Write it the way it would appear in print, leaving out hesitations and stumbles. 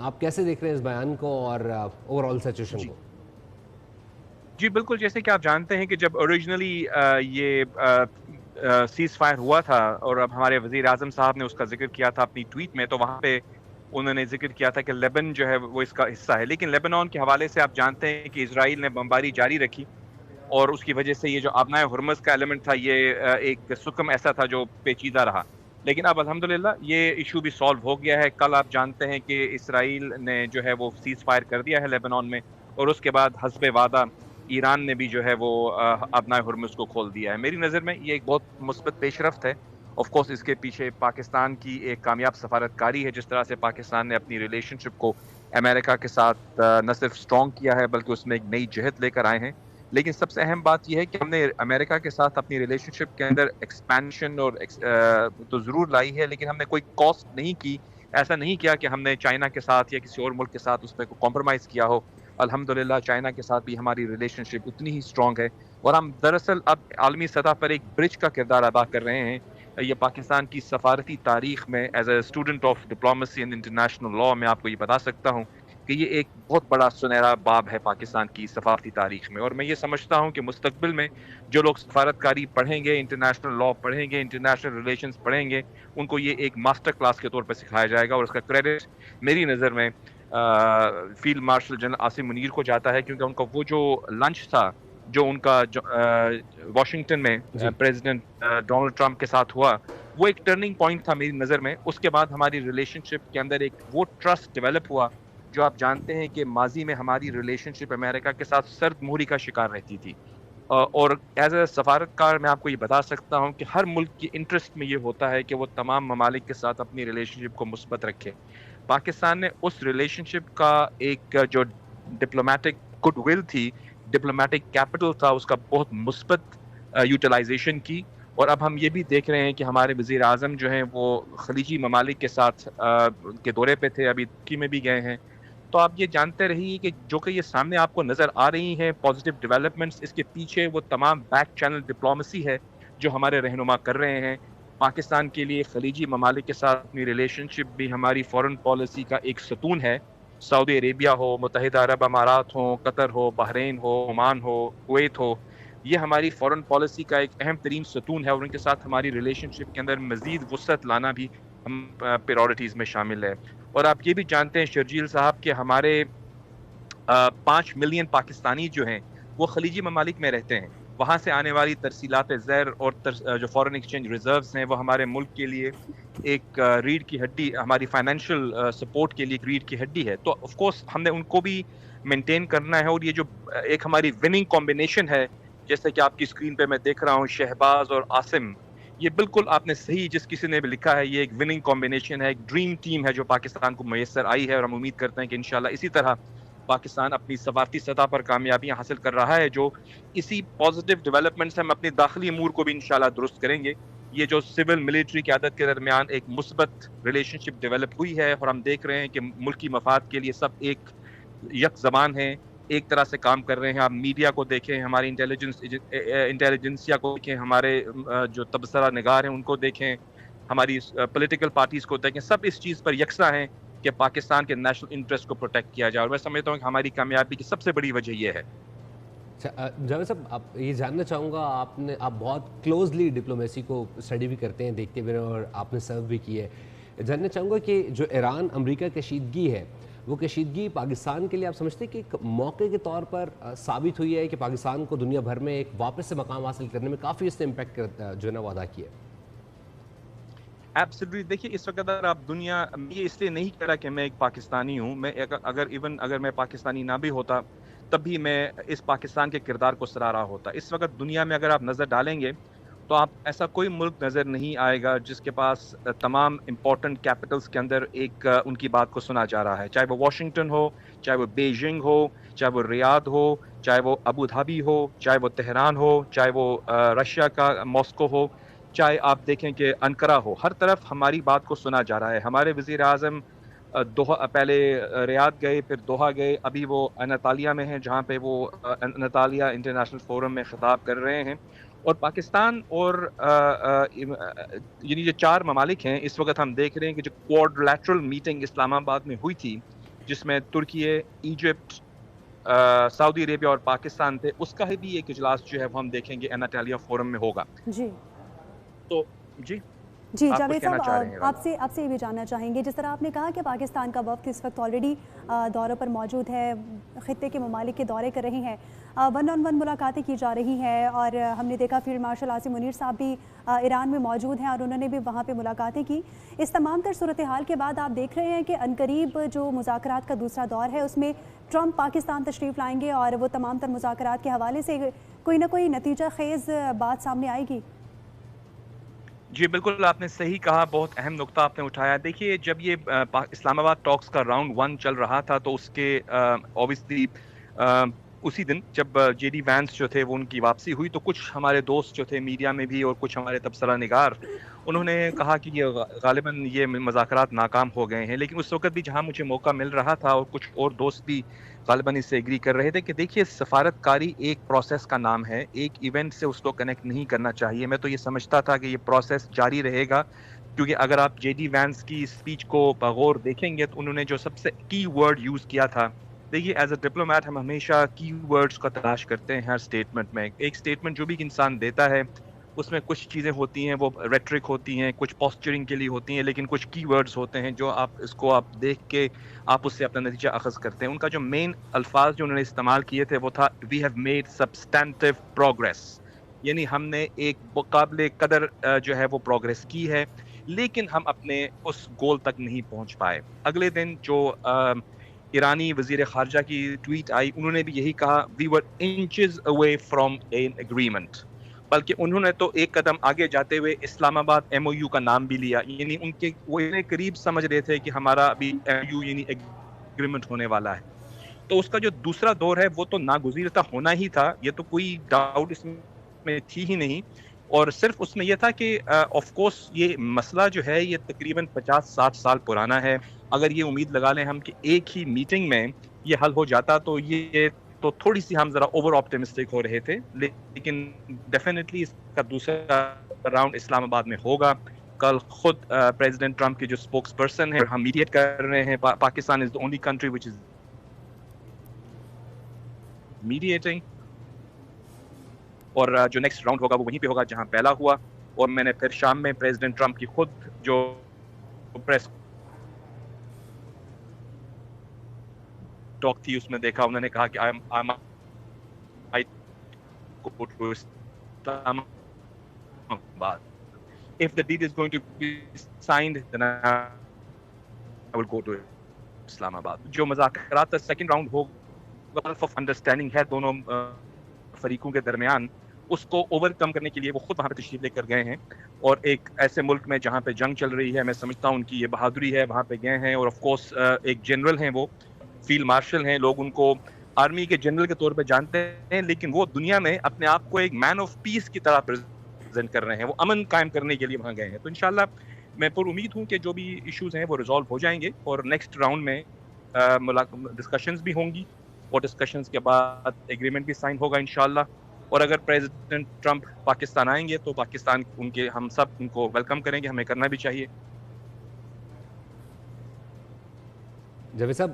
آپ کیسے دیکھ رہے ہیں اس بیان کو اور اوورآل سچویشن جی کو؟ جی بالکل، جیسے کہ آپ جانتے ہیں کہ جب اوریجنلی یہ سیز فائر ہوا تھا اور اب ہمارے وزیر اعظم صاحب نے اس کا ذکر کیا تھا اپنی ٹویٹ میں، تو وہاں پہ انہوں نے ذکر کیا تھا کہ لیبن جو ہے وہ اس کا حصہ ہے، لیکن لیبنان کے حوالے سے آپ جانتے ہیں کہ اسرائیل نے بمباری جاری رکھی اور اس کی وجہ سے یہ جو آبنائے ہرمز کا ایلیمنٹ تھا، یہ ایک سکم ایسا تھا جو پیچیدہ رہا، لیکن اب الحمدللہ یہ ایشو بھی سالو ہو گیا ہے۔ کل آپ جانتے ہیں کہ اسرائیل نے جو ہے وہ سیز فائر کر دیا ہے لیبنان میں، اور اس کے بعد حسب وعدہ ایران نے بھی جو ہے وہ آبنائے ہرمز کو کھول دیا ہے۔ میری نظر میں یہ ایک بہت مثبت پیش رفت ہے۔ آف کورس اس کے پیچھے پاکستان کی ایک کامیاب سفارتکاری ہے، جس طرح سے پاکستان نے اپنی ریلیشن شپ کو امریکہ کے ساتھ نہ صرف اسٹرانگ کیا ہے بلکہ اس میں ایک نئی جہت لے کر آئے ہیں۔ لیکن سب سے اہم بات یہ ہے کہ ہم نے امریکہ کے ساتھ اپنی ریلیشن شپ کے اندر ایکسپینشن اور تو ضرور لائی ہے، لیکن ہم نے کوئی کاسٹ نہیں کی۔ ایسا نہیں کیا کہ ہم نے چائنا کے ساتھ یا کسی اور ملک کے ساتھ اس پہ کمپرومائز کیا ہو۔ الحمدللہ چائنا کے ساتھ بھی ہماری ریلیشن شپ اتنی ہی اسٹرانگ ہے، اور ہم دراصل اب عالمی سطح پر ایک برج کا کردار ادا کر رہے ہیں۔ یہ پاکستان کی سفارتی تاریخ میں as a student of diplomacy and international law میں آپ کو یہ بتا سکتا ہوں کہ یہ ایک بہت بڑا سنہرا باب ہے پاکستان کی سفارتی تاریخ میں، اور میں یہ سمجھتا ہوں کہ مستقبل میں جو لوگ سفارتکاری پڑھیں گے، انٹرنیشنل لاء پڑھیں گے، انٹرنیشنل ریلیشنز پڑھیں گے، ان کو یہ ایک ماسٹر کلاس کے طور پر سکھایا جائے گا، اور اس کا کریڈٹ میری نظر میں field marshal general Asim Munir کو جاتا ہے، کیونکہ ان کا وہ جو لنچ تھا جو ان کا واشنگٹن میں جی پریزیڈنٹ ڈونلڈ ٹرمپ کے ساتھ ہوا، وہ ایک ٹرننگ پوائنٹ تھا میری نظر میں۔ اس کے بعد ہماری ریلیشن شپ کے اندر ایک وہ ٹرسٹ ڈیولپ ہوا جو آپ جانتے ہیں کہ ماضی میں ہماری ریلیشن شپ امریکہ کے ساتھ سرد مہری کا شکار رہتی تھی۔ اور ایز اے سفارتکار میں آپ کو یہ بتا سکتا ہوں کہ ہر ملک کی انٹرسٹ میں یہ ہوتا ہے کہ وہ تمام ممالک کے ساتھ اپنی ریلیشن شپ کو مثبت رکھے۔ پاکستان نے اس ریلیشن شپ کا ایک جو ڈپلومیٹک گڈ ول تھی، ڈپلومیٹک کیپٹل تھا، اس کا بہت مثبت یوٹیلائزیشن کی، اور اب ہم یہ بھی دیکھ رہے ہیں کہ ہمارے وزیر اعظم جو ہیں وہ خلیجی ممالک کے ساتھ کے دورے پہ تھے، ابھی ترکی میں بھی گئے ہیں۔ تو آپ یہ جانتے رہیے کہ جو کہ یہ سامنے آپ کو نظر آ رہی ہیں پازیٹیو ڈیولپمنٹس، اس کے پیچھے وہ تمام بیک چینل ڈپلومیسی ہے جو ہمارے رہنما کر رہے ہیں۔ پاکستان کے لیے خلیجی ممالک کے ساتھ اپنی ریلیشن شپ بھی ہماری فورن پالیسی کا ایک ستون ہے۔ سعودی عربیہ ہو، متحدہ عرب امارات ہو، قطر ہو، بحرین ہو، عمان ہو، کویت ہو، یہ ہماری فورن پالیسی کا ایک اہم ترین ستون ہے، اور ان کے ساتھ ہماری ریلیشن شپ کے اندر مزید وسعت لانا بھی ہم پریورٹیز میں شامل ہے۔ اور آپ یہ بھی جانتے ہیں شرجیل صاحب کہ ہمارے 5 ملین پاکستانی جو ہیں وہ خلیجی ممالک میں رہتے ہیں۔ وہاں سے آنے والی ترسیلات زر اور جو فورن ایکسچینج ریزروز ہیں وہ ہمارے ملک کے لیے ایک ریڑھ کی ہڈی، ہماری فائنینشیل سپورٹ کے لیے ایک ریڑھ کی ہڈی ہے۔ تو آف کورس ہم نے ان کو بھی مینٹین کرنا ہے، اور یہ جو ایک ہماری وننگ کمبینیشن ہے، جیسے کہ آپ کی اسکرین پہ میں دیکھ رہا ہوں شہباز اور عاصم، یہ بالکل آپ نے صحیح جس کسی نے بھی لکھا ہے، یہ ایک وننگ کمبینیشن ہے، ایک ڈریم ٹیم ہے جو پاکستان کو میسر آئی ہے، اور ہم امید کرتے ہیں کہ انشاءاللہ اسی طرح پاکستان اپنی سفارتی سطح پر کامیابیاں حاصل کر رہا ہے، جو اسی پازیٹیو ڈیولپمنٹ سے ہم اپنے داخلی امور کو بھی انشاءاللہ درست کریں گے۔ یہ جو سول ملٹری قیادت کے درمیان ایک مثبت ریلیشن شپ ڈیولپ ہوئی ہے، اور ہم دیکھ رہے ہیں کہ ملکی مفاد کے لیے سب ایک یک زبان ہیں، ایک طرح سے کام کر رہے ہیں۔ آپ میڈیا کو دیکھیں، ہماری انٹیلیجنسیا کو دیکھیں، ہمارے جو تبصرہ نگار ہیں ان کو دیکھیں، ہماری پولیٹیکل پارٹیز کو دیکھیں، سب اس چیز پر یکساں ہیں کہ پاکستان کے نیشنل انٹرسٹ کو پروٹیکٹ کیا جائے، اور میں سمجھتا ہوں کہ ہماری کامیابی کی سب سے بڑی وجہ یہ ہے۔ اچھا جاوید صاحب، آپ یہ جاننا چاہوں گا، آپ بہت کلوزلی ڈپلومیسی کو اسٹڈی بھی کرتے ہیں، دیکھتے بھی ہیں، اور آپ نے سرو بھی کی ہے۔ جاننا چاہوں گا کہ جو ایران امریکہ کشیدگی ہے، وہ کشیدگی پاکستان کے لیے آپ سمجھتے ہیں کہ ایک موقع کے طور پر ثابت ہوئی ہے کہ پاکستان کو دنیا بھر میں ایک واپس سے مقام حاصل کرنے میں کافی اس نے امپیکٹ جو ہے نا وہ ادا کیا ہے؟ ایبسلیٹلی، دیکھیے اس وقت اگر آپ دنیا، یہ اس لیے نہیں کہہ رہا کہ میں ایک پاکستانی ہوں، میں اگر میں پاکستانی نہ بھی ہوتا تب بھی میں اس پاکستان کے کردار کو سراہ رہا ہوتا۔ اس وقت دنیا میں اگر آپ نظر ڈالیں گے تو آپ ایسا کوئی ملک نظر نہیں آئے گا جس کے پاس تمام امپورٹنٹ کیپٹلز کے اندر ایک ان کی بات کو سنا جا رہا ہے، چاہے وہ واشنگٹن ہو، چاہے وہ بیجنگ ہو، چاہے وہ ریاض ہو، چاہے وہ ابو دھابی ہو، چاہے وہ تہران ہو، چاہے وہ رشیا کا ماسکو ہو، چاہے آپ دیکھیں کہ انقرہ ہو، ہر طرف ہماری بات کو سنا جا رہا ہے۔ ہمارے وزیر اعظم دوحہ پہلے ریاض گئے، پھر دوحہ گئے، ابھی وہ انطالیہ میں ہیں جہاں پہ وہ انطالیہ انٹرنیشنل فورم میں خطاب کر رہے ہیں۔ اور پاکستان اور یعنی جو 4 ممالک ہیں، اس وقت ہم دیکھ رہے ہیں کہ جو کوادریلیٹرل میٹنگ اسلام آباد میں ہوئی تھی، جس میں ترکی، ایجپٹ، سعودی عربیہ اور پاکستان تھے، اس کا بھی ایک اجلاس جو ہے وہ ہم دیکھیں گے اناٹیلیا فورم میں ہوگا. جی تو جی جی آپ کچھ جاوید کہنا صاحب، چاہ رہے ہیں آپ سے یہ بھی جاننا چاہیں گے، جس طرح آپ نے کہا کہ پاکستان کا وفد اس وقت آلریڈی دوروں پر موجود ہے، خطے کے ممالک کے دورے کر رہے ہیں، 1 on 1 ملاقاتیں کی جا رہی ہیں، اور ہم نے دیکھا فیلڈ مارشل عاصم منیر صاحب بھی ایران میں موجود ہیں اور انہوں نے بھی وہاں پہ ملاقاتیں کی. اس تمام تر صورتحال کے بعد آپ دیکھ رہے ہیں کہ عنقریب جو مذاکرات کا دوسرا دور ہے اس میں ٹرمپ پاکستان تشریف لائیں گے اور وہ تمام تر مذاکرات کے حوالے سے کوئی نہ کوئی نتیجہ خیز بات سامنے آئے گی؟ جی بالکل، آپ نے صحیح کہا، بہت اہم نقطہ آپ نے اٹھایا. دیکھیے جب یہ اسلام آباد ٹاکس کا راؤنڈ 1 چل رہا تھا تو اس کے اوبیسلی اسی دن جب جے ڈی وینس جو تھے وہ ان کی واپسی ہوئی تو کچھ ہمارے دوست جو تھے میڈیا میں بھی اور کچھ ہمارے تبصرہ نگار، انہوں نے کہا کہ یہ غالباً یہ مذاکرات ناکام ہو گئے ہیں. لیکن اس وقت بھی جہاں مجھے موقع مل رہا تھا اور کچھ اور دوست بھی غالباً اس سے ایگری کر رہے تھے کہ دیکھیے سفارت کاری ایک پروسیس کا نام ہے، ایک ایونٹ سے اس کو کنیکٹ نہیں کرنا چاہیے. میں تو یہ سمجھتا تھا کہ یہ پروسیس جاری رہے گا، کیونکہ اگر آپ جے ڈی وینس کی اسپیچ کو بغور دیکھیں گے تو انہوں نے جو سب سے کی ورڈ یوز کیا تھا، دیکھیے ایز اے ڈپلومیٹ ہم ہمیشہ کی ورڈز کا تلاش کرتے ہیں ہر اسٹیٹمنٹ میں. ایک اسٹیٹمنٹ جو بھی انسان دیتا ہے اس میں کچھ چیزیں ہوتی ہیں، وہ ریٹرک ہوتی ہیں، کچھ پوسچرنگ کے لیے ہوتی ہیں، لیکن کچھ کی ورڈز ہوتے ہیں جو آپ اس کو آپ دیکھ کے آپ اس سے اپنا نتیجہ اخذ کرتے ہیں. ان کا جو مین الفاظ جو انہوں نے استعمال کیے تھے وہ تھا we have made substantive progress, یعنی ہم نے ایک قابل قدر جو ہے وہ پروگریس کی ہے، لیکن ہم اپنے اس گول تک نہیں پہنچ پائے. اگلے دن جو ایرانی وزیر خارجہ کی ٹویٹ آئی، انہوں نے بھی یہی کہا we were inches away from an agreement, بلکہ انہوں نے تو ایک قدم آگے جاتے ہوئے اسلام آباد ایم او یو کا نام بھی لیا. یعنی ان کے وہ اتنے قریب سمجھ رہے تھے کہ ہمارا ابھی ایم یو یعنی ایگریمنٹ ہونے والا ہے. تو اس کا جو دوسرا دور ہے وہ تو ناگزیر ہونا ہی تھا، یہ تو کوئی ڈاؤٹ اس میں تھی ہی نہیں. اور صرف اس میں یہ تھا کہ آف کورس یہ مسئلہ جو ہے یہ تقریباً 50-60 سال پرانا ہے. اگر یہ امید لگا لیں ہم کہ ایک ہی میٹنگ میں یہ حل ہو جاتا تو یہ تو تھوڑی سی ہم ذرا اوور آپٹیمسٹک ہو رہے تھے. لیکن ڈیفینیٹلی اس کا دوسرا راؤنڈ اسلام آباد میں ہوگا. کل خود پریزیڈنٹ ٹرمپ کے جو اسپوکس پرسن ہے ہم میڈیٹ کر رہے ہیں، Pakistan is the only country which is mediating, اور جو نیکسٹ راؤنڈ ہوگا وہ وہیں پہ ہوگا جہاں پہلا ہوا. اور میں نے پھر شام میں پریزیڈنٹ ٹرمپ کی خود جو پریس ٹاک تھی اس میں دیکھا، انہوں نے کہا کہ I go to Islamabad. If the deal is going to be signed, then I will go to Islamabad. جو مذاکرات کا سیکنڈ راؤنڈ ہوگا گلف آف انڈرسٹینڈنگ ہے دونوں فریقوں کے درمیان، اس کو اوور کم کرنے کے لیے وہ خود وہاں پہ تشریف لے کر گئے ہیں. اور ایک ایسے ملک میں جہاں پہ جنگ چل رہی ہے، میں سمجھتا ہوں ان کی یہ بہادری ہے، وہاں پہ گئے ہیں. اور آف کورس ایک جنرل ہیں، وہ فیلڈ مارشل ہیں، لوگ ان کو آرمی کے جنرل کے طور پہ جانتے ہیں، لیکن وہ دنیا میں اپنے آپ کو ایک مین آف پیس کی طرح پریزنٹ کر رہے ہیں. وہ امن قائم کرنے کے لیے وہاں گئے ہیں. تو انشاءاللہ میں پر امید ہوں کہ جو بھی ایشوز ہیں وہ ریزالو ہو جائیں گے اور نیکسٹ راؤنڈ میں ڈسکشنز بھی ہوں گی اور ڈسکشنز کے بعد ایگریمنٹ بھی سائن ہوگا انشاءاللہ. اور اگر پریزیڈنٹ ٹرمپ پاکستان آئیں گے تو پاکستان ہم سب ان کو ویلکم کریں گے، ہمیں کرنا بھی چاہیے. جاوید صاحب